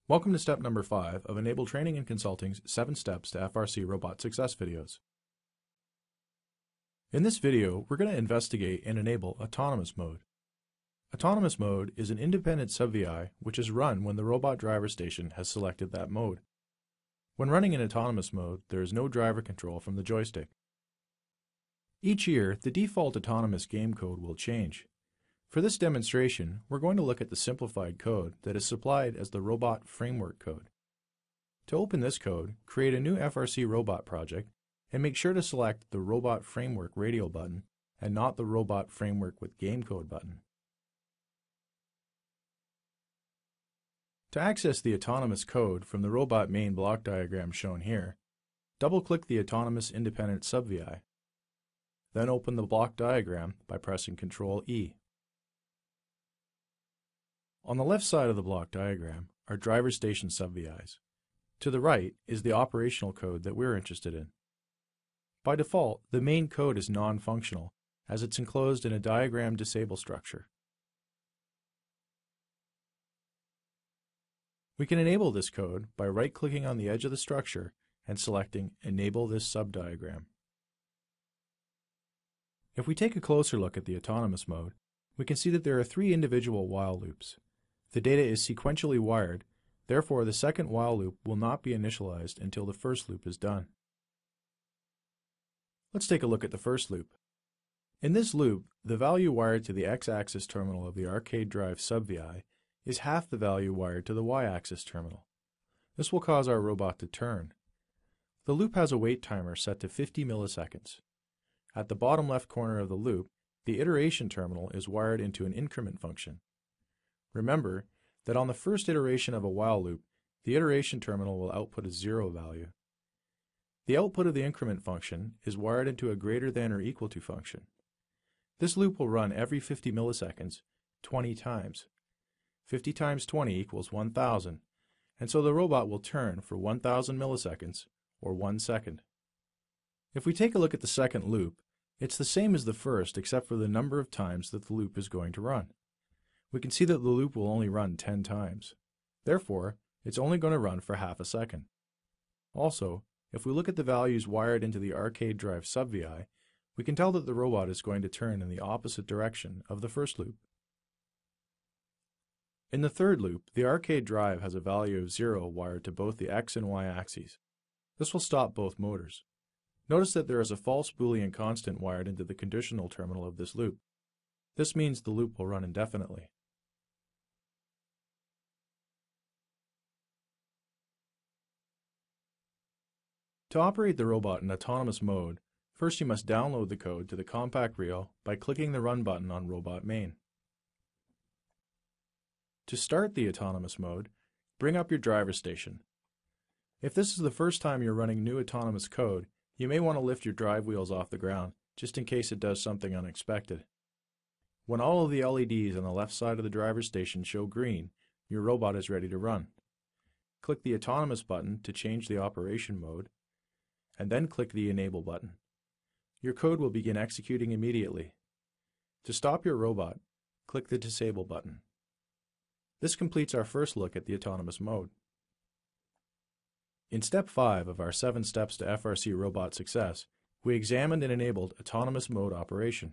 Welcome to step number 5 of Enable Training and Consulting's 7 Steps to FRC Robot Success videos. In this video, we're going to investigate and enable Autonomous Mode. Autonomous Mode is an independent sub-VI which is run when the robot driver station has selected that mode. When running in Autonomous Mode, there is no driver control from the joystick. Each year, the default autonomous game code will change. For this demonstration, we're going to look at the simplified code that is supplied as the Robot Framework code. To open this code, create a new FRC Robot project and make sure to select the Robot Framework Radio button and not the Robot Framework with Game Code button. To access the autonomous code from the robot main block diagram shown here, double-click the Autonomous Independent sub-VI. Then open the block diagram by pressing Ctrl-E. On the left side of the block diagram are driver station sub-VIs. To the right is the operational code that we're interested in. By default, the main code is non-functional, as it's enclosed in a diagram disable structure. We can enable this code by right-clicking on the edge of the structure and selecting Enable this subdiagram. If we take a closer look at the autonomous mode, we can see that there are 3 individual while loops. The data is sequentially wired, therefore the second while loop will not be initialized until the first loop is done. Let's take a look at the first loop. In this loop, the value wired to the x-axis terminal of the arcade drive sub-VI is half the value wired to the y-axis terminal. This will cause our robot to turn. The loop has a wait timer set to 50 milliseconds. At the bottom left corner of the loop, the iteration terminal is wired into an increment function. Remember that on the first iteration of a while loop, the iteration terminal will output a 0 value. The output of the increment function is wired into a greater than or equal to function. This loop will run every 50 milliseconds, 20 times. 50 times 20 equals 1,000, and so the robot will turn for 1,000 milliseconds, or 1 second. If we take a look at the second loop, it's the same as the first except for the number of times that the loop is going to run. We can see that the loop will only run 10 times. Therefore, it's only going to run for half a second. Also, if we look at the values wired into the arcade drive sub-VI, we can tell that the robot is going to turn in the opposite direction of the first loop. In the third loop, the arcade drive has a value of 0 wired to both the x and y axes. This will stop both motors. Notice that there is a false Boolean constant wired into the conditional terminal of this loop. This means the loop will run indefinitely. To operate the robot in autonomous mode, first you must download the code to the compact reel by clicking the Run button on Robot Main. To start the autonomous mode, bring up your driver station. If this is the first time you're running new autonomous code, you may want to lift your drive wheels off the ground, just in case it does something unexpected. When all of the LEDs on the left side of the driver station show green, your robot is ready to run. Click the Autonomous button to change the operation mode, and then click the Enable button. Your code will begin executing immediately. To stop your robot, click the Disable button. This completes our first look at the autonomous mode. In step 5 of our 7 steps to FRC robot success, we examined and enabled autonomous mode operation.